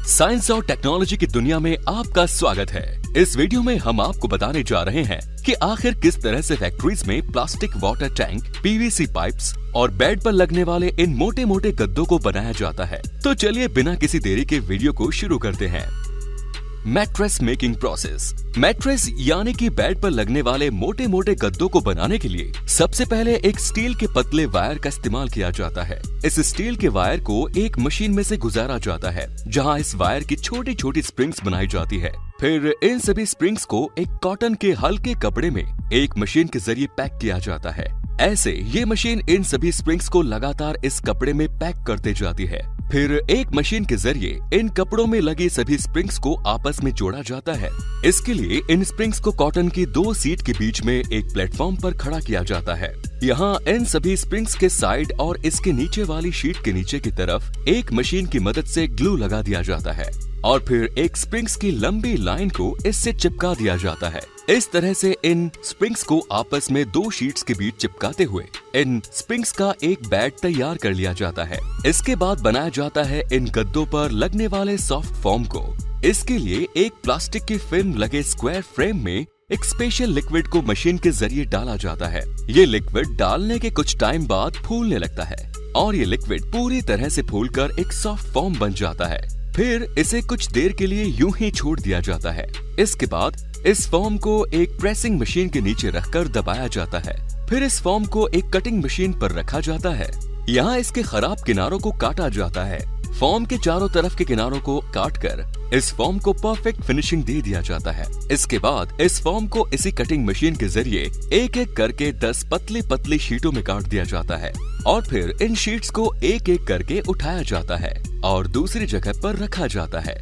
Science और technology की दुनिया में आपका स्वागत है। इस वीडियो में हम आपको बताने जा रहे हैं कि आखिर किस तरह से फैक्ट्रीज में plastic water tank, PVC pipes और बेड पर लगने वाले इन मोटे मोटे गद्दों को बनाया जाता है। तो चलिए बिना किसी देरी के वीडियो को शुरू करते हैं। Mattress making process. मैट्रेस यानी कि बेड पर लगने वाले मोटे मोटे गद्दों को बनाने के लिए सबसे पहले एक स्टील के पतले वायर का इस्तेमाल किया जाता है। इस स्टील के वायर को एक मशीन में से गुजारा जाता है, जहां इस वायर की छोटी छोटी स्प्रिंग्स बनाई जाती है। फिर इन सभी स्प्रिंग्स को एक कॉटन के हल्के कपड़े में एक मशीन के जरिए पैक किया जाता है। ऐसे ये मशीन इन सभी स्प्रिंग्स को लगातार इस कपड़े में पैक करते जाती है। फिर एक मशीन के जरिए इन कपड़ों में लगी सभी स्प्रिंग्स को आपस में जोड़ा जाता है। इसके लिए इन स्प्रिंग्स को कॉटन की दो सीट के बीच में एक प्लेटफॉर्म पर खड़ा किया जाता है। यहाँ इन सभी स्प्रिंग्स के साइड और इसके नीचे वाली शीट के नीचे की तरफ एक मशीन की मदद से ग्लू लगा दिया जाता है और फिर एक स्प्रिंग्स की लंबी लाइन को इससे चिपका दिया जाता है। इस तरह से इन स्प्रिंग्स को आपस में दो शीट्स के बीच चिपकाते हुए इन स्प्रिंग्स का एक बेड तैयार कर लिया जाता है। इसके बाद बनाया जाता है इन गद्दों पर लगने वाले सॉफ्ट फॉर्म को। इसके लिए एक प्लास्टिक की फिल्म लगे स्क्वायर फ्रेम में एक स्पेशल लिक्विड को मशीन के जरिए डाला जाता है। ये लिक्विड डालने के कुछ टाइम बाद फूलने लगता है और ये लिक्विड पूरी तरह से फूलकर एक सॉफ्ट फॉर्म बन जाता है। फिर इसे कुछ देर के लिए यूं ही छोड़ दिया जाता है। इसके बाद इस फॉर्म को एक प्रेसिंग मशीन के नीचे रखकर दबाया जाता है। फिर इस फॉर्म को एक कटिंग मशीन पर रखा जाता है। यहाँ इसके खराब किनारों को काटा जाता है। फॉर्म के चारों तरफ के किनारों को काटकर इस फॉर्म को परफेक्ट फिनिशिंग दे दिया जाता है। इसके बाद इस फॉर्म को इसी कटिंग मशीन के जरिए एक एक करके 10 पतली पतली शीटों में काट दिया जाता है और फिर इन शीट्स को एक एक करके उठाया जाता है और दूसरी जगह पर रखा जाता है।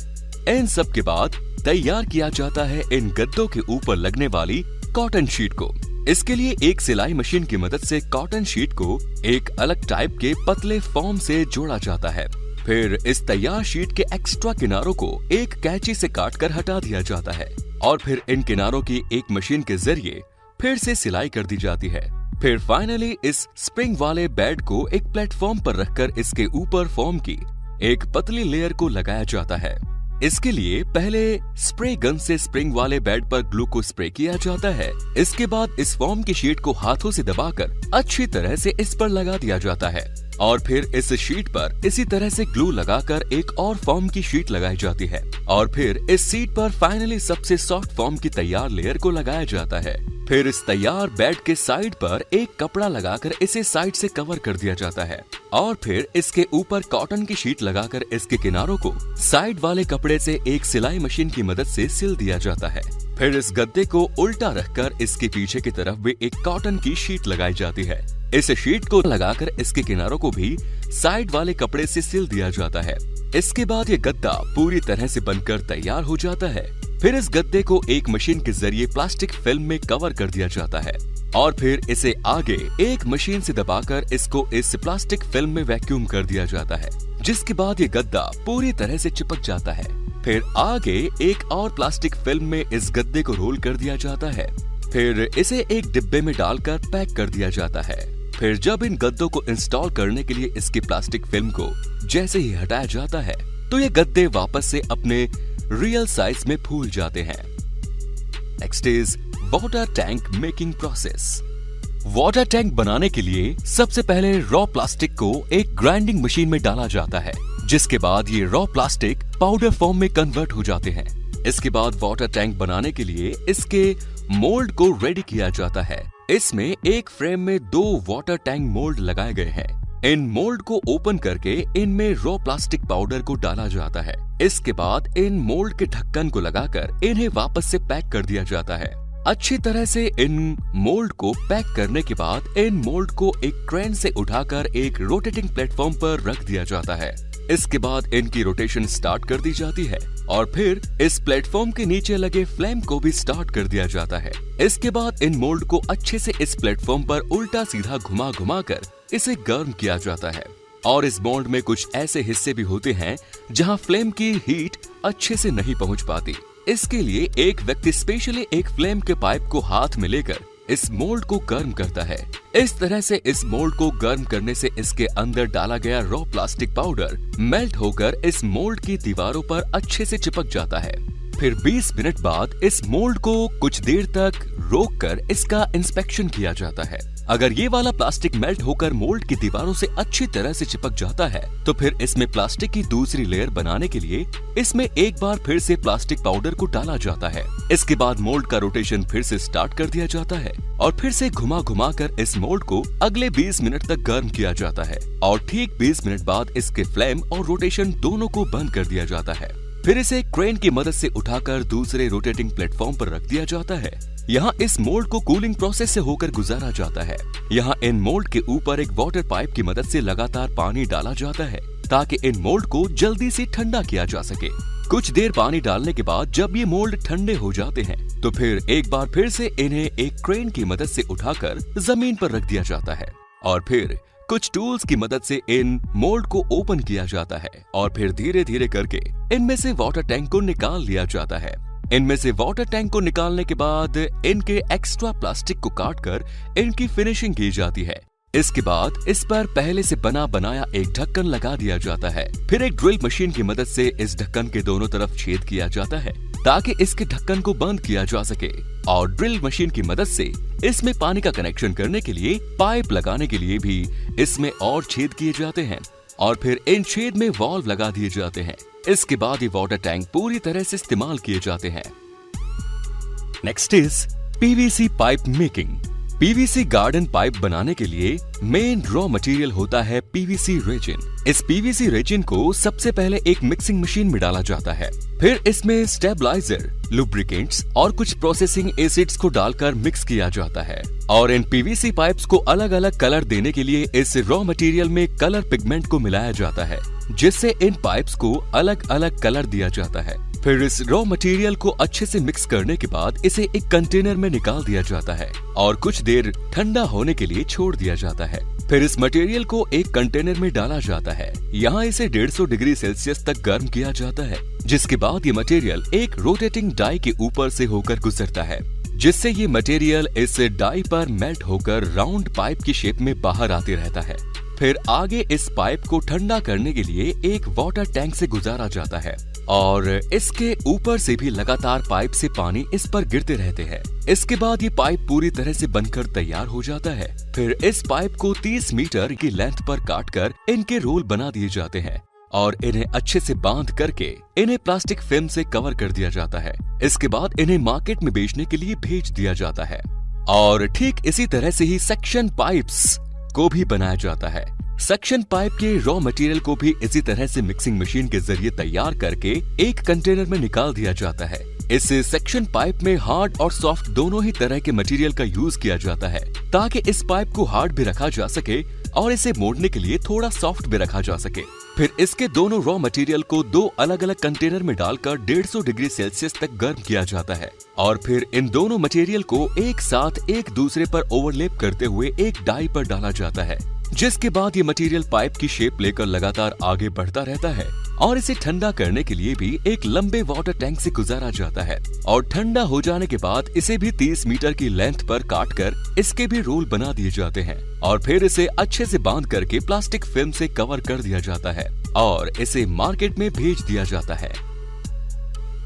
इन सब के बाद तैयार किया जाता है इन गद्दों के ऊपर लगने वाली कॉटन शीट को। इसके लिए एक सिलाई मशीन की मदद से कॉटन शीट को एक अलग टाइप के पतले फॉर्म से जोड़ा जाता है। फिर इस तैयार शीट के एक्स्ट्रा किनारों को एक कैंची से काटकर हटा दिया जाता है और फिर इन किनारों की एक मशीन के जरिए फिर से सिलाई कर दी जाती है। फिर फाइनली इस स्प्रिंग वाले बेड को एक प्लेटफॉर्म पर रखकर इसके ऊपर फॉर्म की एक पतली लेयर को लगाया जाता है। इसके लिए पहले स्प्रे गन से स्प्रिंग वाले बेड पर ग्लू को स्प्रे किया जाता है। इसके बाद इस फॉर्म की शीट को हाथों से दबाकर अच्छी तरह से इस पर लगा दिया जाता है और फिर इस शीट पर इसी तरह से ग्लू लगाकर एक और फॉर्म की शीट लगाई जाती है और फिर इस शीट पर फाइनली सबसे सॉफ्ट फॉर्म की तैयार लेयर को लगाया जाता है। फिर इस तैयार बेड के साइड पर एक कपड़ा लगाकर इसे साइड से कवर कर दिया जाता है और फिर इसके ऊपर कॉटन की शीट लगाकर इसके किनारों को साइड वाले कपड़े से एक सिलाई मशीन की मदद से सिल दिया जाता है। फिर इस गद्दे को उल्टा रखकर इसके पीछे की तरफ भी एक कॉटन की शीट लगाई जाती है। इस शीट को लगाकर इसके किनारों को भी साइड वाले कपड़े से सिल दिया जाता है। इसके बाद ये गद्दा पूरी तरह से बनकर तैयार हो जाता है। फिर इस गद्दे को एक मशीन के जरिए प्लास्टिक फिल्म में कवर कर दिया जाता है और फिर इसे आगे एक मशीन से दबाकर इसको इस प्लास्टिक फिल्म में वैक्यूम कर दिया जाता है, जिसके बाद ये गद्दा पूरी तरह से चिपक जाता है। फिर आगे एक और प्लास्टिक फिल्म में इस गद्दे को रोल कर दिया जाता है। फिर इसे एक डिब्बे में डालकर पैक कर दिया जाता है। फिर जब इन गद्दों को इंस्टॉल करने के लिए इसकी प्लास्टिक फिल्म को जैसे ही हटाया जाता है तो ये गद्दे वापस से अपने रियल साइज में फूल जाते हैं। Next is water tank making process. Water tank बनाने के लिए सबसे पहले रॉ प्लास्टिक को एक ग्राइंडिंग मशीन में डाला जाता है, जिसके बाद ये रॉ प्लास्टिक पाउडर फॉर्म में कन्वर्ट हो जाते हैं। इसके बाद वाटर टैंक बनाने के लिए इसके मोल्ड को रेडी किया जाता है। इसमें एक फ्रेम में 2 वाटर टैंक मोल्ड लगाए गए हैं। इन मोल्ड को ओपन करके इनमें रॉ प्लास्टिक पाउडर को डाला जाता है। इसके बाद इन मोल्ड के ढक्कन को लगाकर इन्हें वापस से पैक कर दिया जाता है। अच्छी तरह से इन मोल्ड को पैक करने के बाद इन मोल्ड को एक क्रेन से उठाकर एक रोटेटिंग प्लेटफॉर्म पर रख दिया जाता है। इसके बाद इनकी रोटेशन स्टार्ट कर दी जाती है और फिर इस प्लेटफॉर्म के नीचे लगे फ्लेम को भी स्टार्ट कर दिया जाता है। इसके बाद इन मोल्ड को अच्छे से इस प्लेटफॉर्म पर उल्टा सीधा घुमा घुमा कर इसे गर्म किया जाता है और इस मोल्ड में कुछ ऐसे हिस्से भी होते हैं जहां फ्लेम की हीट अच्छे से नहीं पहुंच पाती। इसके लिए एक व्यक्ति स्पेशली एक फ्लेम के पाइप को हाथ में लेकर इस मोल्ड को गर्म करता है। इस तरह से इस मोल्ड को गर्म करने से इसके अंदर डाला गया रॉ प्लास्टिक पाउडर मेल्ट होकर इस मोल्ड की दीवारों पर अच्छे से चिपक जाता है। फिर 20 मिनट बाद इस मोल्ड को कुछ देर तक रोककर इसका इंस्पेक्शन किया जाता है। अगर ये वाला प्लास्टिक मेल्ट होकर मोल्ड की दीवारों से अच्छी तरह से चिपक जाता है तो फिर इसमें प्लास्टिक की दूसरी लेयर बनाने के लिए इसमें एक बार फिर से प्लास्टिक पाउडर को डाला जाता है। इसके बाद मोल्ड का रोटेशन फिर से स्टार्ट कर दिया जाता है और फिर से घुमा घुमा कर इस मोल्ड को अगले 20 मिनट तक गर्म किया जाता है और ठीक 20 मिनट बाद इसके फ्लेम और रोटेशन दोनों को बंद कर दिया जाता है। फिर इसे क्रेन की मदद से उठाकर दूसरे रोटेटिंग प्लेटफॉर्म पर रख दिया जाता है। यहाँ इस मोल्ड को कूलिंग प्रोसेस से होकर गुजारा जाता है। यहाँ इन मोल्ड के ऊपर एक वाटर पाइप की मदद से लगातार पानी डाला जाता है ताकि इन मोल्ड को जल्दी से ठंडा किया जा सके। कुछ देर पानी डालने के बाद जब ये मोल्ड ठंडे हो जाते हैं तो फिर एक बार फिर से इन्हें एक क्रेन की मदद से उठाकर जमीन पर रख दिया जाता है और फिर कुछ टूल्स की मदद से इन मोल्ड को ओपन किया जाता है और फिर धीरे धीरे करके इनमें से वाटर टैंक को निकाल लिया जाता है। इनमें से वाटर टैंक को निकालने के बाद इनके एक्स्ट्रा प्लास्टिक को काटकर इनकी फिनिशिंग की जाती है। इसके बाद इस पर पहले से बना बनाया एक ढक्कन लगा दिया जाता है। फिर एक ड्रिल मशीन की मदद से इस ढक्कन के दोनों तरफ छेद किया जाता है ताकि इसके ढक्कन को बंद किया जा सके और ड्रिल मशीन की मदद से इसमें पानी का कनेक्शन करने के लिए पाइप लगाने के लिए भी इसमें और छेद किए जाते हैं और फिर इन छेद में वाल्व लगा दिए जाते हैं। इसके बाद ये वाटर टैंक पूरी तरह से इस्तेमाल किए जाते हैं। Next is PVC pipe making. PVC garden pipe बनाने के लिए मेन रॉ मटेरियल होता है पीवीसी रेजिन। इस पीवीसी रेजिन को सबसे पहले एक मिक्सिंग मशीन में डाला जाता है। फिर इसमें स्टेबलाइजर, लुब्रिकेंट्स और कुछ प्रोसेसिंग एसिड्स को डालकर मिक्स किया जाता है और इन पीवीसी पाइप्स को अलग अलग कलर देने के लिए इस रॉ मटेरियल में कलर पिगमेंट को मिलाया जाता है जिससे इन पाइप्स को अलग अलग कलर दिया जाता है। फिर इस रॉ मटेरियल को अच्छे से मिक्स करने के बाद इसे एक कंटेनर में निकाल दिया जाता है और कुछ देर ठंडा होने के लिए छोड़ दिया जाता है। फिर इस मटेरियल को एक कंटेनर में डाला जाता है। यहाँ इसे 150 डिग्री सेल्सियस तक गर्म किया जाता है जिसके बाद ये मटेरियल एक रोटेटिंग डाई के ऊपर से होकर गुजरता है जिससे ये मटेरियल इस डाई पर मेल्ट होकर राउंड पाइप की शेप में बाहर आते रहता है। फिर आगे इस पाइप को ठंडा करने के लिए एक वाटर टैंक से गुजारा जाता है और इसके ऊपर से भी लगातार पाइप से पानी इस पर गिरते रहते हैं। इसके बाद ये पाइप पूरी तरह से बनकर तैयार हो जाता है। फिर इस पाइप को 30 मीटर की लेंथ पर काटकर इनके रोल बना दिए जाते हैं और इन्हें अच्छे से बांध करके इन्हें प्लास्टिक फिल्म से कवर कर दिया जाता है। इसके बाद इन्हें मार्केट में बेचने के लिए भेज दिया जाता है और ठीक इसी तरह से ही सेक्शन पाइप्स को भी बनाया जाता है। सेक्शन पाइप के रॉ मटेरियल को भी इसी तरह से मिक्सिंग मशीन के जरिए तैयार करके एक कंटेनर में निकाल दिया जाता है। इस सेक्शन पाइप में हार्ड और सॉफ्ट दोनों ही तरह के मटेरियल का यूज किया जाता है ताकि इस पाइप को हार्ड भी रखा जा सके और इसे मोड़ने के लिए थोड़ा सॉफ्ट भी रखा जा सके। फिर इसके दोनों रॉ मटेरियल को 2 अलग अलग कंटेनर में डालकर 150 डिग्री सेल्सियस तक गर्म किया जाता है और फिर इन दोनों मटेरियल को एक साथ एक दूसरे पर ओवरलैप करते हुए एक डाई पर डाला जाता है जिसके बाद ये मटेरियल पाइप की शेप लेकर लगातार आगे बढ़ता रहता है और इसे ठंडा करने के लिए भी एक लंबे वाटर टैंक से गुजारा जाता है और ठंडा हो जाने के बाद इसे भी 30 मीटर की लेंथ पर काटकर इसके भी रोल बना दिए जाते हैं और फिर इसे अच्छे से बांध करके प्लास्टिक फिल्म से कवर कर दिया जाता है और इसे मार्केट में भेज दिया जाता है।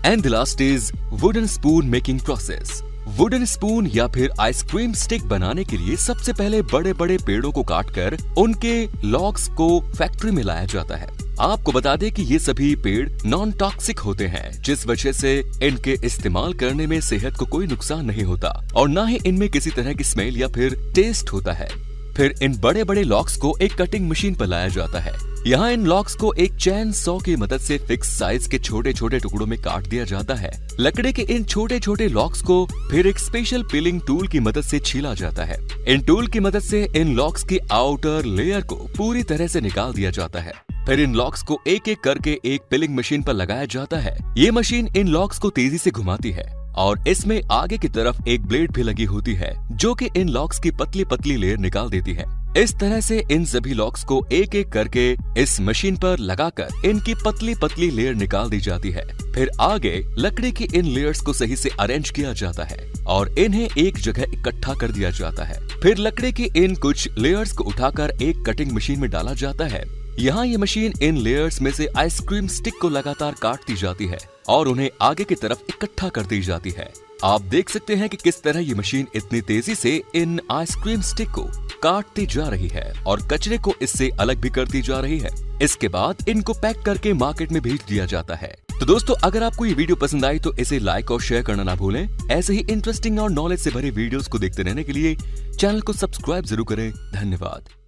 And the last is wooden spoon making process. Wooden spoon या फिर आइसक्रीम स्टिक बनाने के लिए सबसे पहले बड़े बड़े पेड़ों को काटकर उनके लॉग्स को फैक्ट्री में लाया जाता है। आपको बता दें कि ये सभी पेड़ नॉन टॉक्सिक होते हैं जिस वजह से इनके इस्तेमाल करने में सेहत को कोई नुकसान नहीं होता और न ही इनमें किसी तरह की स्मेल या फिर टेस्ट होता है। फिर इन बड़े बड़े लॉक्स को एक कटिंग मशीन पर लाया जाता है। यहाँ इन लॉक्स को एक चैन सॉ की मदद से फिक्स साइज के छोटे छोटे टुकड़ों में काट दिया जाता है। लकड़े के इन छोटे छोटे लॉक्स को फिर एक स्पेशल पीलिंग टूल की मदद से छीला जाता है। इन टूल की मदद से इन लॉक्स की आउटर लेयर को पूरी तरह से निकाल दिया जाता है। फिर इन लॉक्स को एक एक करके एक पिलिंग मशीन पर लगाया जाता है। ये मशीन इन लॉक्स को तेजी से घुमाती है और इसमें आगे की तरफ एक ब्लेड भी लगी होती है जो कि इन लॉक्स की पतली पतली लेयर निकाल देती है। इस तरह से इन सभी लॉक्स को एक एक करके इस मशीन पर लगाकर इनकी पतली पतली लेयर निकाल दी जाती है। फिर आगे लकड़ी की इन लेयर्स को सही से अरेंज किया जाता है और इन्हें एक जगह इकट्ठा कर दिया जाता है। फिर लकड़ी की इन कुछ लेयर्स को उठाकर एक कटिंग मशीन में डाला जाता है। यहाँ ये मशीन इन लेयर्स में से आइसक्रीम स्टिक को लगातार काटती जाती है और उन्हें आगे की तरफ इकट्ठा कर दी जाती है। आप देख सकते हैं कि किस तरह ये मशीन इतनी तेजी से इन आइसक्रीम स्टिक को काटती जा रही है और कचरे को इससे अलग भी करती जा रही है। इसके बाद इनको पैक करके मार्केट में भेज दिया जाता है। तो दोस्तों, अगर आपको ये वीडियो पसंद आई तो इसे लाइक और शेयर करना ना भूलें। ऐसे ही इंटरेस्टिंग और नॉलेज से भरे वीडियोस को देखते रहने के लिए चैनल को सब्सक्राइब जरूर करें। धन्यवाद।